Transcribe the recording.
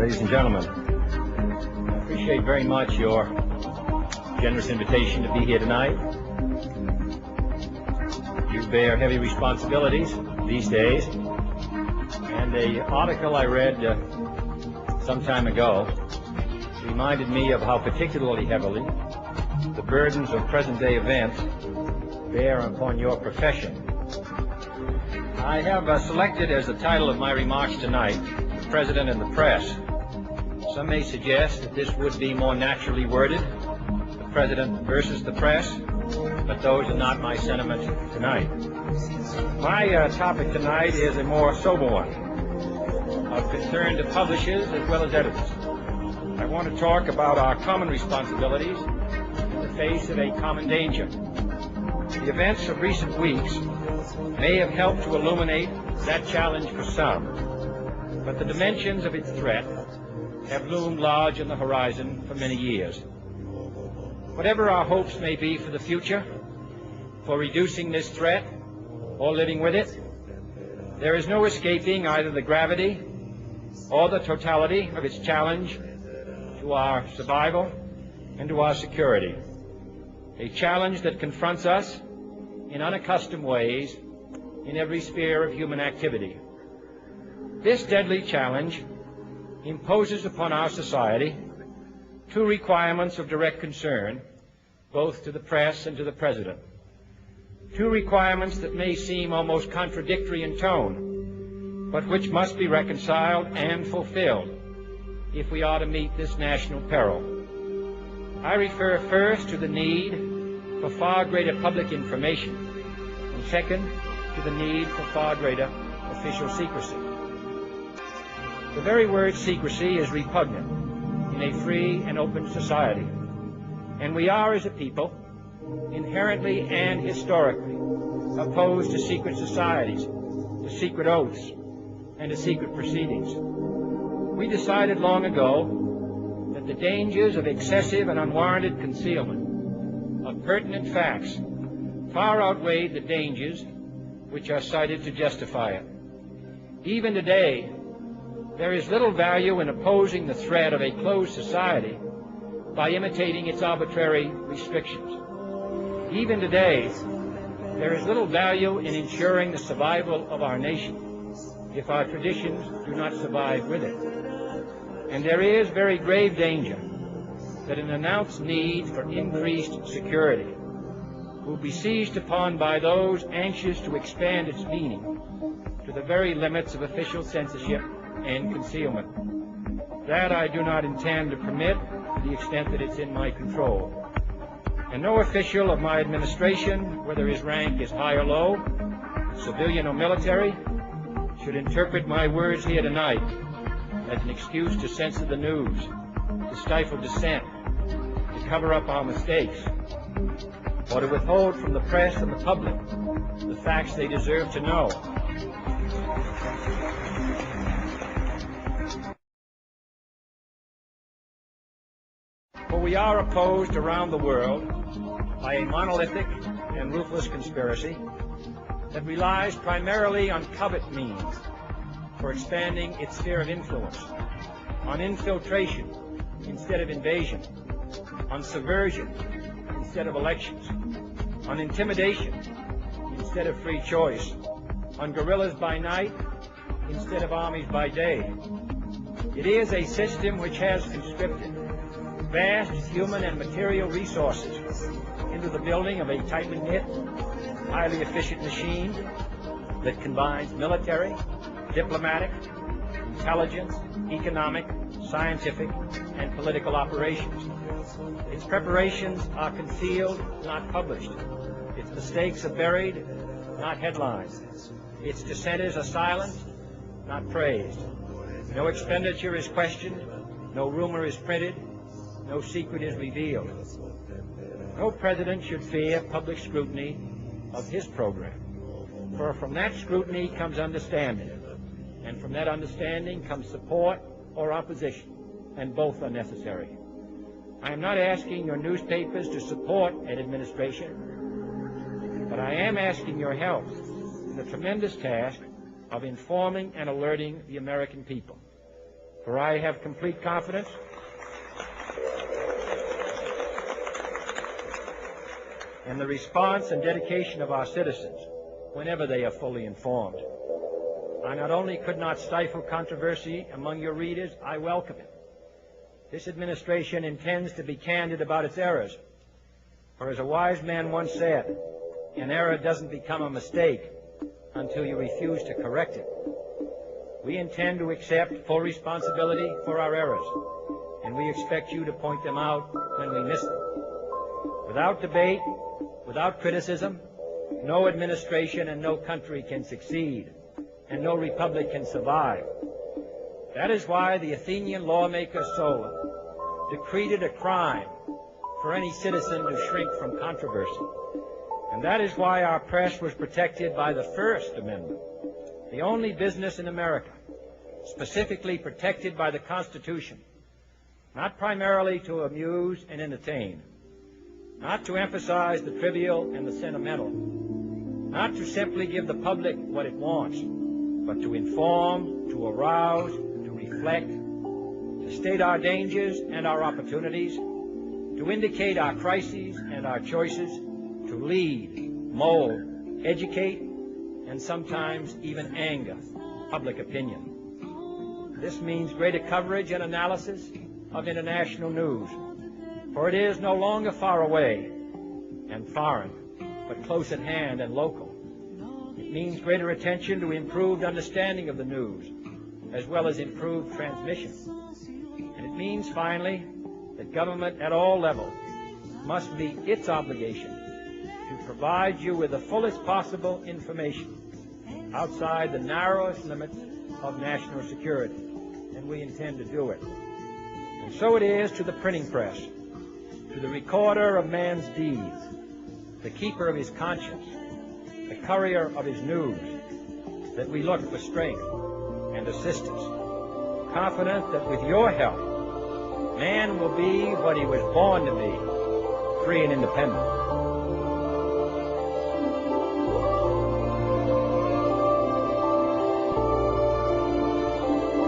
Ladies and gentlemen, I appreciate very much your generous invitation to be here tonight. You bear heavy responsibilities these days, and the article I read some time ago reminded me of how particularly heavily the burdens of present-day events bear upon your profession. I have selected as the title of my remarks tonight, "The President and the Press." Some may suggest that this would be more naturally worded, "The President versus the Press," but those are not my sentiments tonight. My topic tonight is a more sober one, of concern to publishers as well as editors. I want to talk about our common responsibilities in the face of a common danger. The events of recent weeks may have helped to illuminate that challenge for some, but the dimensions of its threat have loomed large on the horizon for many years. Whatever our hopes may be for the future, for reducing this threat or living with it, there is no escaping either the gravity or the totality of its challenge to our survival and to our security. A challenge that confronts us in unaccustomed ways in every sphere of human activity. This deadly challenge imposes upon our society two requirements of direct concern, both to the press and to the President. Two requirements that may seem almost contradictory in tone, but which must be reconciled and fulfilled if we are to meet this national peril. I refer first to the need for far greater public information, and second, to the need for far greater official secrecy. The very word secrecy is repugnant in a free and open society, and we are, as a people, inherently and historically opposed to secret societies, to secret oaths, and to secret proceedings. We decided long ago that the dangers of excessive and unwarranted concealment of pertinent facts far outweighed the dangers which are cited to justify it. Even today, there is little value in opposing the threat of a closed society by imitating its arbitrary restrictions. Even today, there is little value in ensuring the survival of our nation if our traditions do not survive with it. And there is very grave danger that an announced need for increased security will be seized upon by those anxious to expand its meaning to the very limits of official censorship and concealment. That I do not intend to permit to the extent that it's in my control. And no official of my administration, whether his rank is high or low, civilian or military, should interpret my words here tonight as an excuse to censor the news, to stifle dissent, to cover up our mistakes, or to withhold from the press and the public the facts they deserve to know. For we are opposed around the world by a monolithic and ruthless conspiracy that relies primarily on covert means for expanding its sphere of influence, on infiltration instead of invasion, on subversion instead of elections, on intimidation instead of free choice, on guerrillas by night instead of armies by day. It is a system which has conscripted vast human and material resources into the building of a tightly knit, highly efficient machine that combines military, diplomatic, intelligence, economic, scientific, and political operations. Its preparations are concealed, not published. Its mistakes are buried, not headlined. Its dissenters are silenced, not praised. No expenditure is questioned, no rumor is printed, no secret is revealed. No president should fear public scrutiny of his program, for from that scrutiny comes understanding, and from that understanding comes support or opposition, and both are necessary. I am not asking your newspapers to support an administration, but I am asking your help in the tremendous task of informing and alerting the American people. For I have complete confidence in the response and dedication of our citizens whenever they are fully informed. I not only could not stifle controversy among your readers, I welcome it. This administration intends to be candid about its errors. For as a wise man once said, an error doesn't become a mistake until you refuse to correct it. We intend to accept full responsibility for our errors, and we expect you to point them out when we miss them. Without debate, without criticism, no administration and no country can succeed, and no republic can survive. That is why the Athenian lawmaker Solon decreed it a crime for any citizen to shrink from controversy. And that is why our press was protected by the First Amendment, the only business in America specifically protected by the Constitution, not primarily to amuse and entertain, not to emphasize the trivial and the sentimental, not to simply give the public what it wants, but to inform, to arouse, to reflect, to state our dangers and our opportunities, to indicate our crises and our choices, to lead, mold, educate, and sometimes even anger public opinion. This means greater coverage and analysis of international news, for it is no longer far away and foreign, but close at hand and local. It means greater attention to improved understanding of the news, as well as improved transmission. And it means, finally, that government at all levels must meet its obligation to provide you with the fullest possible information outside the narrowest limits of national security, and we intend to do it. And so it is to the printing press, to the recorder of man's deeds, the keeper of his conscience, the courier of his news, that we look for strength and assistance, confident that with your help, man will be what he was born to be, free and independent.